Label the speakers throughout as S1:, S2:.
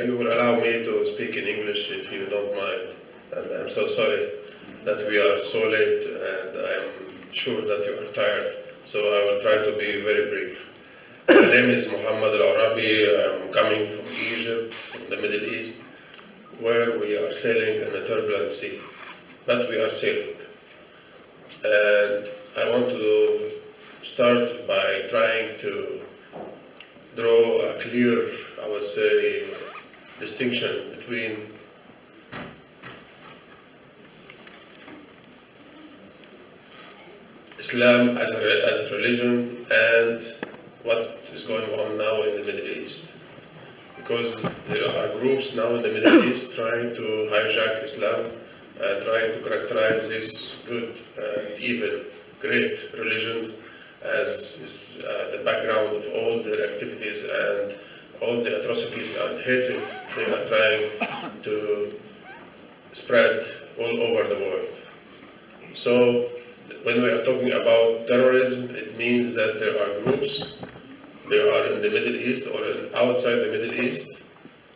S1: you will allow me to speak in English if you don't mind. And I'm so sorry that we are so late, and I'm sure that you are tired. So I will try to be very brief. My name is Mohamed El-Orabi. I'm coming from Egypt, from the Middle East, where we are sailing in a turbulent sea. But we are sailing. And I want to start by trying to draw a clear, I would say, distinction between Islam as a religion and what is going on now in the Middle East. Because there are groups now in the Middle East trying to hijack Islam and trying to characterize this good and even great religion as is the background of all their activities and all the atrocities and hatred they are trying to spread all over the world. So when we are talking about terrorism, it means that there are groups, they are in the Middle East or outside the Middle East.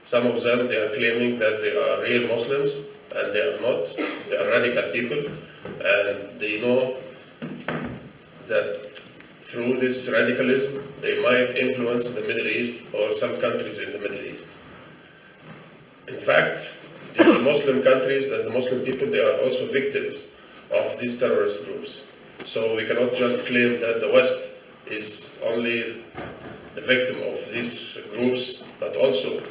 S1: Some of them, they are claiming that they are real Muslims, and they are not. They are radical people, and they know that through this radicalism, they might influence the Middle East or some countries in the Middle East. In fact, the Muslim countries and the Muslim people, they are also victims of these terrorist groups. So we cannot just claim that the West is only the victim of these groups, but also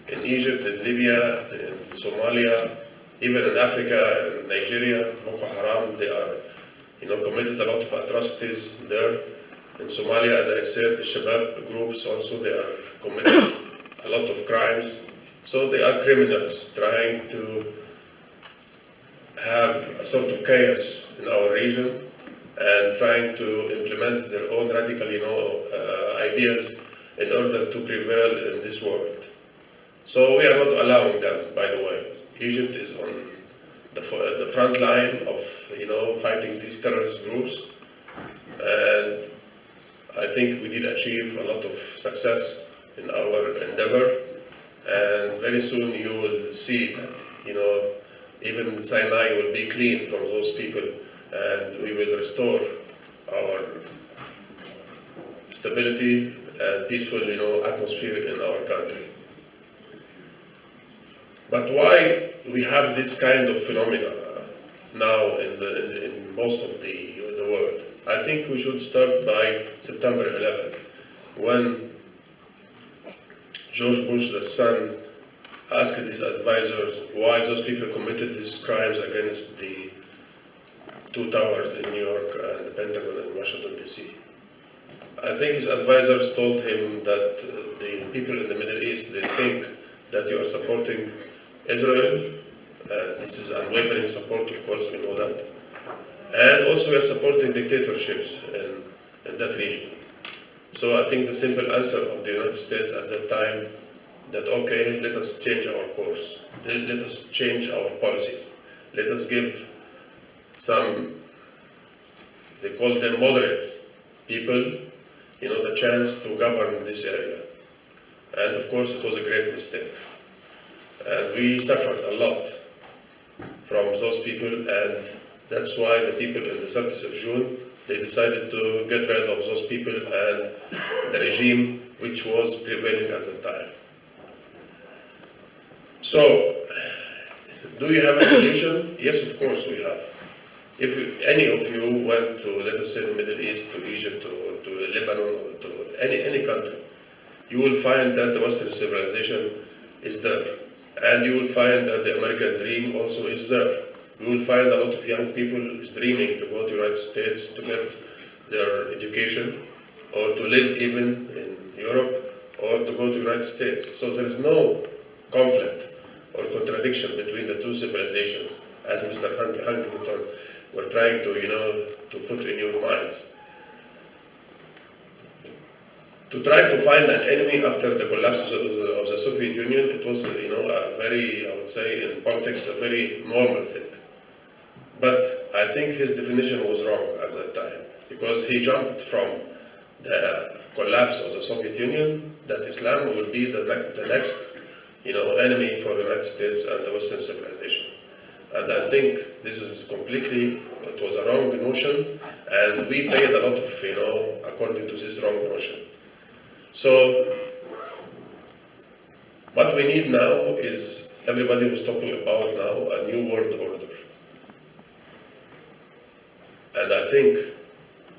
S1: in Egypt, in Libya, in Somalia, even in Africa, in Nigeria, Boko Haram, they are committed a lot of atrocities there. In Somalia, as I said, the Shabab groups also, they are committed a lot of crimes. So they are criminals trying to have a sort of chaos in our region and trying to implement their own radical, ideas in order to prevail in this world. So we are not allowing them, by the way. Egypt is on the front line of, fighting these terrorist groups, and I think we did achieve a lot of success in our endeavor, and very soon you will see that, even Sinai will be clean from those people, and we will restore our stability and peaceful, atmosphere in our country. But why we have this kind of phenomena now in most of the world? I think we should start by September 11, when George Bush, the son, asked his advisors why those people committed these crimes against the two towers in New York and the Pentagon in Washington, D.C. I think his advisors told him that the people in the Middle East, they think that you are supporting Israel. This is unwavering support, of course, we know that. And also we are supporting dictatorships in that region. So I think the simple answer of the United States at that time, that okay, let us change our course. Let us change our policies. Let us give some, they call them moderate people, the chance to govern this area. And of course it was a great mistake. And we suffered a lot from those people, and that's why the people in the 30th of June, they decided to get rid of those people and the regime which was prevailing at the time. So, do you have a solution? Yes, of course we have. If any of you went to, let us say, the Middle East, to Egypt, to Lebanon, or to any country, you will find that the Western civilization is there. And you will find that the American dream also is there. You will find a lot of young people is dreaming to go to the United States to get their education, or to live even in Europe, or to go to the United States. So there is no conflict or contradiction between the two civilizations, as Mr. Huntington were trying to put in your minds. To try to find an enemy after the collapse of the Soviet Union, it was, a very, I would say, in politics, a very normal thing. But I think his definition was wrong at that time, because he jumped from the collapse of the Soviet Union, that Islam would be the next, enemy for the United States and the Western civilization. And I think this is completely, it was a wrong notion, and we paid a lot of, according to this wrong notion. So, what we need now is, everybody was talking about now, a new world order. And I think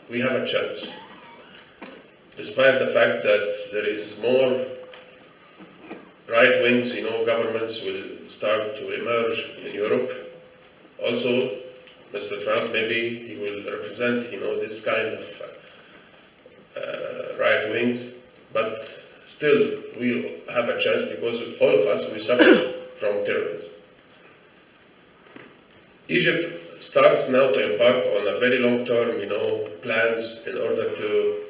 S1: we have a chance. Despite the fact that there is more right wings, governments will start to emerge in Europe. Also, Mr. Trump, maybe he will represent, this kind of right wings, but still we have a chance because all of us, we suffer from terrorism. Egypt starts now to embark on a very long-term, plans in order to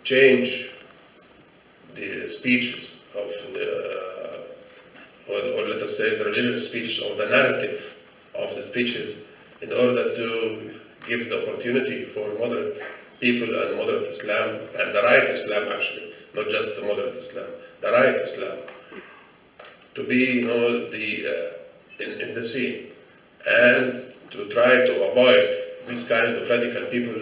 S1: change the speeches of or let us say the religious speeches, or the narrative of the speeches, in order to give the opportunity for moderate people and moderate Islam, and the right Islam actually, not just the moderate Islam, the right Islam, to be, in the scene, and to try to avoid this kind of radical people,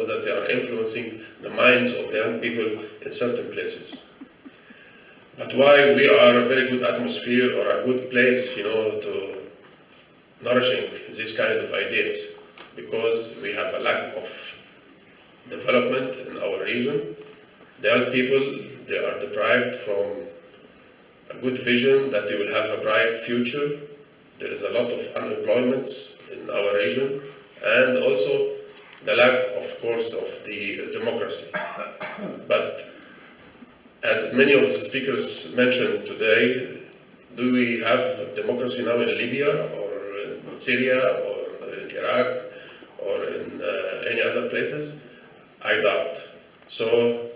S1: that they are influencing the minds of the young people in certain places. But why we are a very good atmosphere or a good place, to nourishing these kind of ideas? Because we have a lack of development in our region. The young people, they are deprived from a good vision that they will have a bright future. There is a lot of unemployment in our region, and also the lack, of course, of the democracy. But as many of the speakers mentioned today, do we have democracy now in Libya, or in Syria, or in Iraq, or in any other places? I doubt. So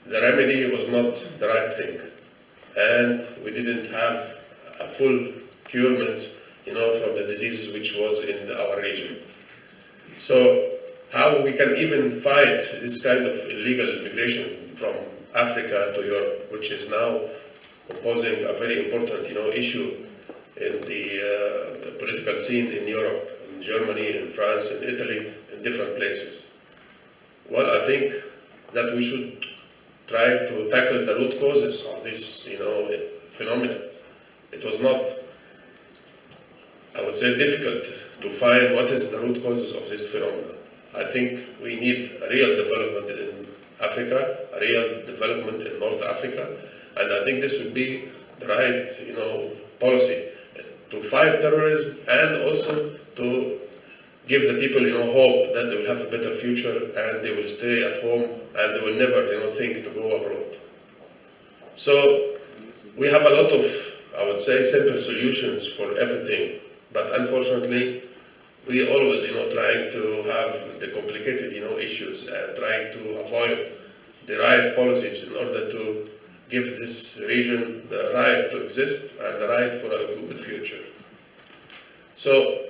S1: the remedy was not the right thing, and we didn't have a full curement, from the diseases which was in our region. So how we can even fight this kind of illegal migration from Africa to Europe, which is now posing a very important, issue in the political scene in Europe, in Germany, in France, in Italy, in different places. Well, I think that we should try to tackle the root causes of this, phenomenon. It was not, I would say, difficult to find what is the root causes of this phenomenon. I think we need a real development in Africa, a real development in North Africa, and I think this would be the right, policy to fight terrorism, and also to give the people, hope that they will have a better future and they will stay at home and they will never, think to go abroad. So we have a lot of, I would say, simple solutions for everything, but unfortunately, we always, trying to have the complicated, issues and trying to avoid the right policies in order to give this region the right to exist and the right for a good future. So,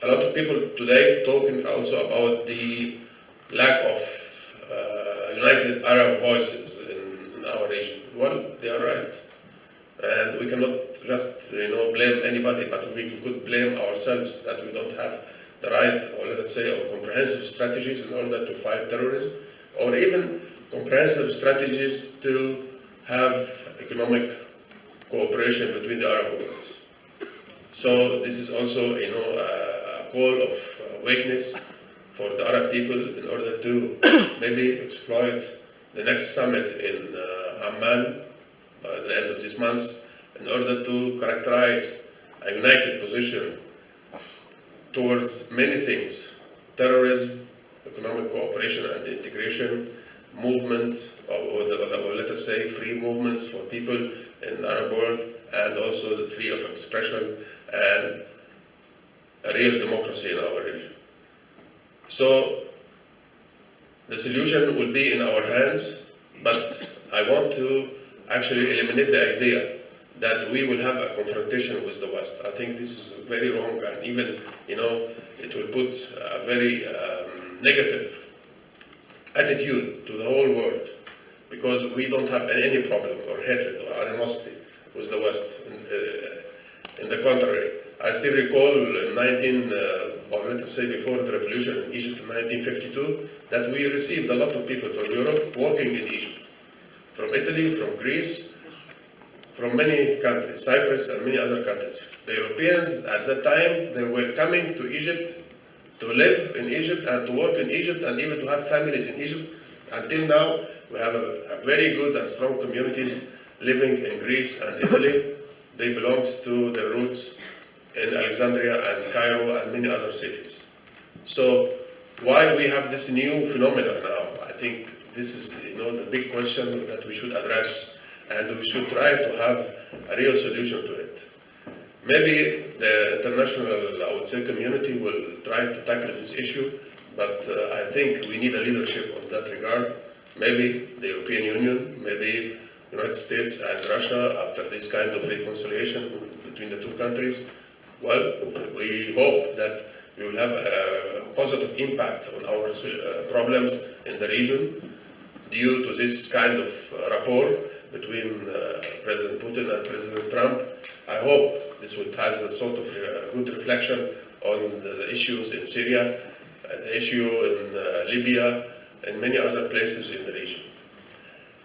S1: a lot of people today talking also about the lack of united Arab voices in our region. Well, they are right. And we cannot just, blame anybody, but we could blame ourselves that we don't have the right, or let us say, or comprehensive strategies in order to fight terrorism, or even comprehensive strategies to have economic cooperation between the Arab worlds. So this is also, a call of awareness for the Arab people in order to maybe exploit the next summit in Amman by the end of this month, in order to characterize a united position towards many things: terrorism, economic cooperation and integration, movement, or let us say free movements for people in the Arab world, and also the free of expression and a real democracy in our region. So the solution will be in our hands, but I want to actually eliminate the idea that we will have a confrontation with the West. I think this is very wrong, and even, it will put a very negative attitude to the whole world, because we don't have any problem or hatred or animosity with the West. In the contrary, I still recall in or let us say before the revolution in Egypt in 1952, that we received a lot of people from Europe working in Egypt, from Italy, from Greece, from many countries, Cyprus and many other countries. The Europeans at that time, they were coming to Egypt to live in Egypt and to work in Egypt and even to have families in Egypt. Until now, we have a very good and strong communities living in Greece and Italy. They belong to their roots in Alexandria and Cairo and many other cities. So why we have this new phenomenon now? I think this is the big question that we should address, and we should try to have a real solution to it. Maybe the international, I would say, community will try to tackle this issue, but I think we need a leadership on that regard. Maybe the European Union, maybe United States and Russia, after this kind of reconciliation between the two countries. Well, we hope that we will have a positive impact on our problems in the region due to this kind of rapport between President Putin and President Trump. I hope this would have a sort of good reflection on the issues in Syria, the issue in Libya, and many other places in the region.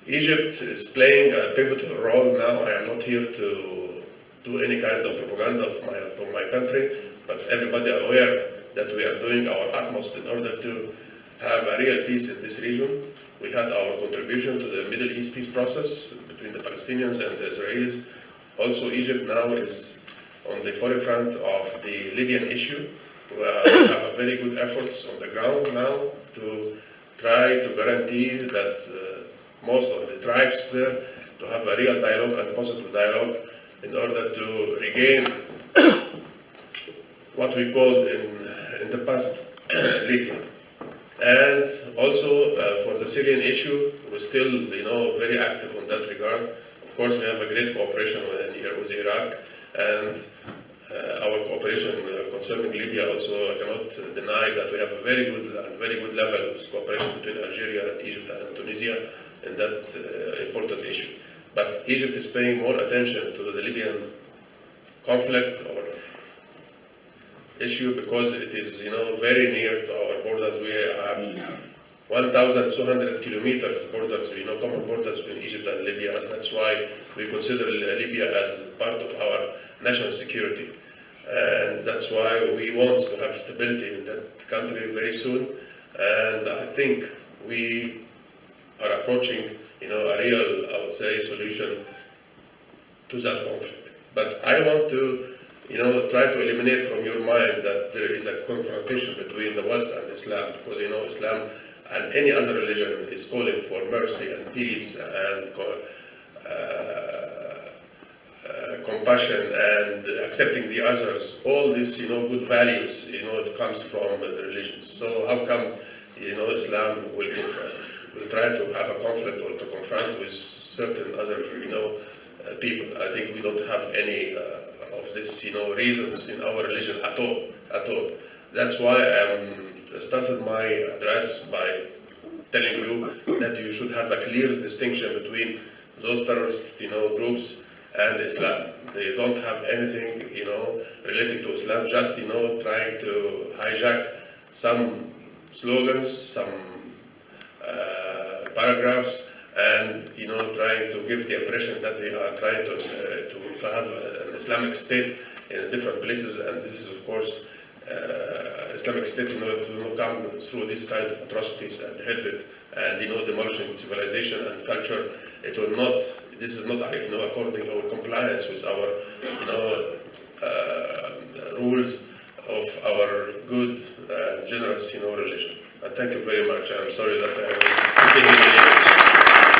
S1: Egypt is playing a pivotal role now. I am not here to do any kind of propaganda of my country, but everybody aware that we are doing our utmost in order to have a real peace in this region. We had our contribution to the Middle East peace process between the Palestinians and the Israelis. Also, Egypt now is on the forefront of the Libyan issue. We have very good efforts on the ground now to try to guarantee that most of the tribes there to have a real dialogue and positive dialogue in order to regain what we called in the past Libya. And also for the Syrian issue, we're still very active on that regard. Of course, we have a great cooperation with Iraq, and our cooperation concerning Libya also, I cannot deny that we have a very good level of cooperation between Algeria and Egypt and Tunisia in that important issue. But Egypt is paying more attention to the Libyan conflict or issue because it is very near to our borders. We have 1,200 kilometers borders, common borders between Egypt and Libya, and that's why we consider Libya as part of our national security. And that's why we want to have stability in that country very soon. And I think we are approaching, a real, I would say, solution to that conflict. But I want to, try to eliminate from your mind that there is a confrontation between the West and Islam, because, Islam and any other religion is calling for mercy and peace and compassion and accepting the others. All these, good values, it comes from the religions. So how come, Islam will try to have a conflict or to confront with certain other, people? I think we don't have any of this, reasons in our religion at all. That's why I started my address by telling you that you should have a clear distinction between those terrorist, groups and Islam. They don't have anything, related to Islam, just, trying to hijack some slogans, some paragraphs, and, trying to give the impression that they are trying to have an Islamic State in different places. And this is, of course, Islamic State, to come through this kind of atrocities and hatred and, demolishing civilization and culture. It will not, this is not, according to our compliance with our, rules of our good and generous, religion. And thank you very much. I'm sorry that I was